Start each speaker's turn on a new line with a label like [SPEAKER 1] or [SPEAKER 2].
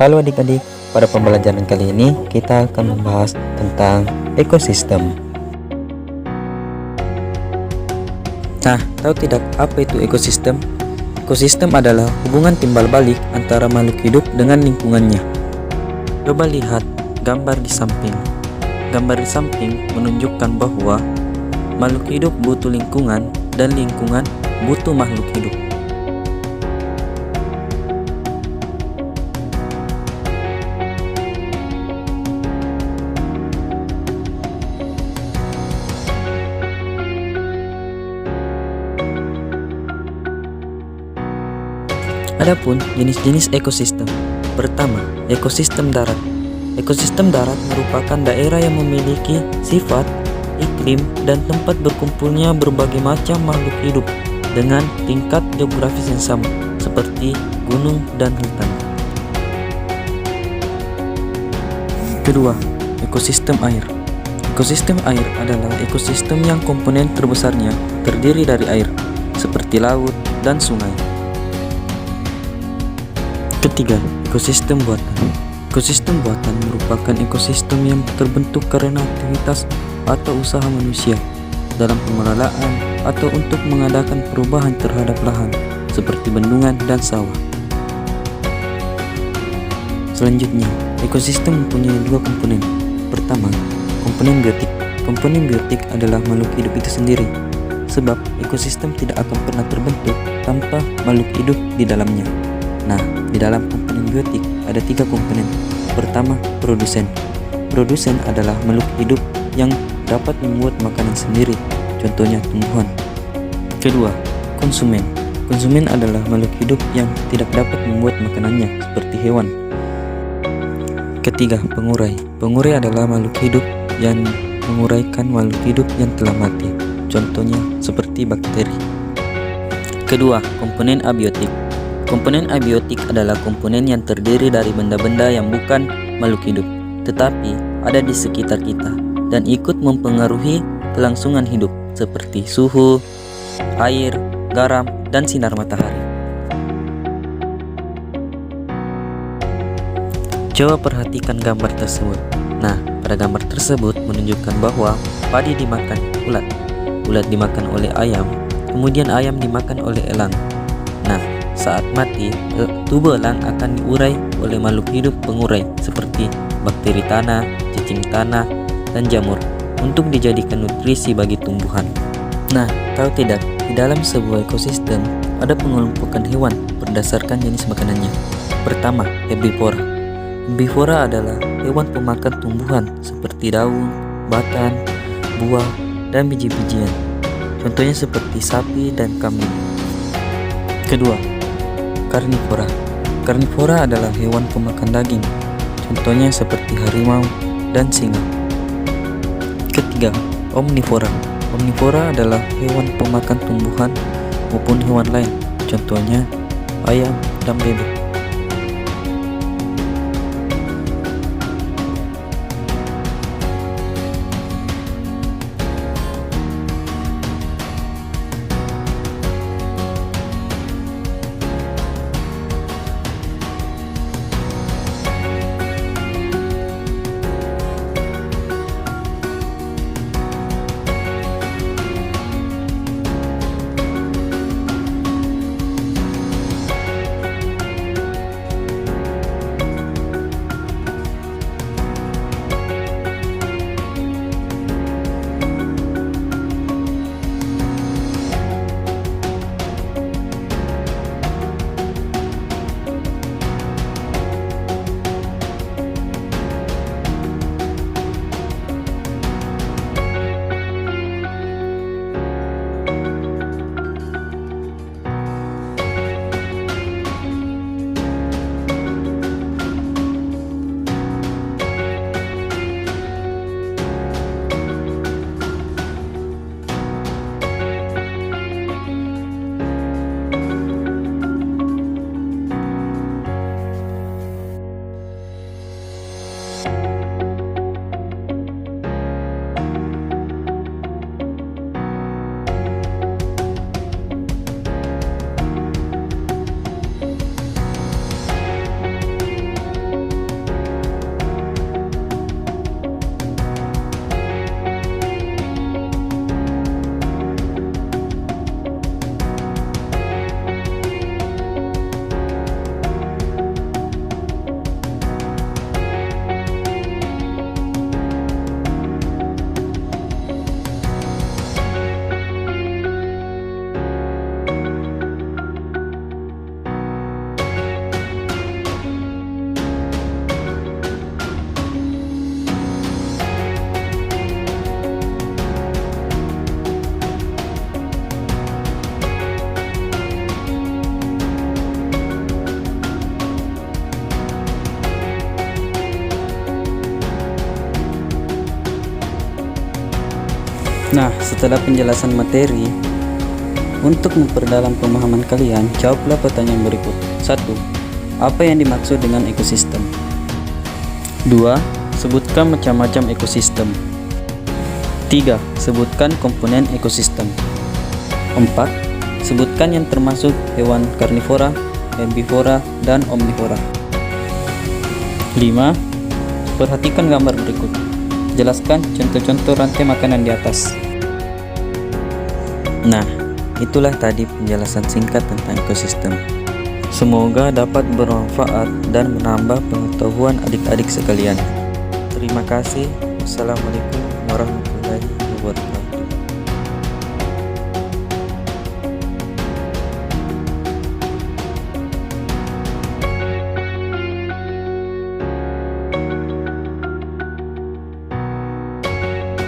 [SPEAKER 1] Halo adik-adik, pada pembelajaran kali ini kita akan membahas tentang ekosistem. Nah, tahu tidak apa itu ekosistem? Ekosistem adalah hubungan timbal balik antara makhluk hidup dengan lingkungannya. Coba lihat gambar di samping. Gambar di samping menunjukkan bahwa makhluk hidup butuh lingkungan dan lingkungan butuh makhluk hidup. Adapun jenis-jenis ekosistem. Pertama, ekosistem darat. Ekosistem darat merupakan daerah yang memiliki sifat, iklim, dan tempat berkumpulnya berbagai macam makhluk hidup dengan tingkat geografis yang sama, seperti gunung dan hutan. Kedua, ekosistem air. Ekosistem air adalah ekosistem yang komponen terbesarnya terdiri dari air, seperti laut dan sungai. Ketiga, ekosistem buatan. Ekosistem buatan merupakan ekosistem yang terbentuk karena aktivitas atau usaha manusia dalam pengelolaan atau untuk mengadakan perubahan terhadap lahan seperti bendungan dan sawah. Selanjutnya, ekosistem mempunyai dua komponen. Pertama, komponen biotik. Komponen biotik adalah makhluk hidup itu sendiri, sebab ekosistem tidak akan pernah terbentuk tanpa makhluk hidup di dalamnya. Nah, di dalam komponen biotik ada tiga komponen. Pertama, produsen. Produsen adalah makhluk hidup yang dapat membuat makanan sendiri, contohnya tumbuhan. Kedua, konsumen. Konsumen adalah makhluk hidup yang tidak dapat membuat makanannya, seperti hewan. Ketiga, pengurai. Pengurai adalah makhluk hidup yang menguraikan makhluk hidup yang telah mati, contohnya seperti bakteri. Kedua, komponen abiotik. Komponen abiotik adalah komponen yang terdiri dari benda-benda yang bukan makhluk hidup, tetapi ada di sekitar kita dan ikut mempengaruhi kelangsungan hidup, seperti suhu, air, garam, dan sinar matahari. Coba perhatikan gambar tersebut. Nah, pada gambar tersebut menunjukkan bahwa padi dimakan ulat, ulat dimakan oleh ayam, kemudian ayam dimakan oleh elang. Nah, saat mati, tubuh elang akan diurai oleh makhluk hidup pengurai seperti bakteri tanah, cacing tanah, dan jamur untuk dijadikan nutrisi bagi tumbuhan. Nah, tahu tidak, di dalam sebuah ekosistem ada pengelompokan hewan berdasarkan jenis makanannya. Pertama, herbivora. Herbivora adalah hewan pemakan tumbuhan seperti daun, batang, buah, dan biji-bijian. Contohnya seperti sapi dan kambing. Kedua, karnivora. Karnivora adalah hewan pemakan daging, contohnya seperti harimau dan singa. Ketiga, omnivora. Omnivora adalah hewan pemakan tumbuhan maupun hewan lain, contohnya ayam dan bebek.
[SPEAKER 2] Nah, setelah penjelasan materi, untuk memperdalam pemahaman kalian, jawablah pertanyaan berikut. 1. Apa yang dimaksud dengan ekosistem? 2. Sebutkan macam-macam ekosistem. 3. Sebutkan komponen ekosistem. 4. Sebutkan yang termasuk hewan karnivora, herbivora, dan omnivora. 5. Perhatikan gambar berikut. Jelaskan contoh-contoh rantai makanan di atas.
[SPEAKER 1] Nah, itulah tadi penjelasan singkat tentang ekosistem. Semoga dapat bermanfaat dan menambah pengetahuan adik-adik sekalian. Terima kasih. Wassalamualaikum warahmatullahi wabarakatuh.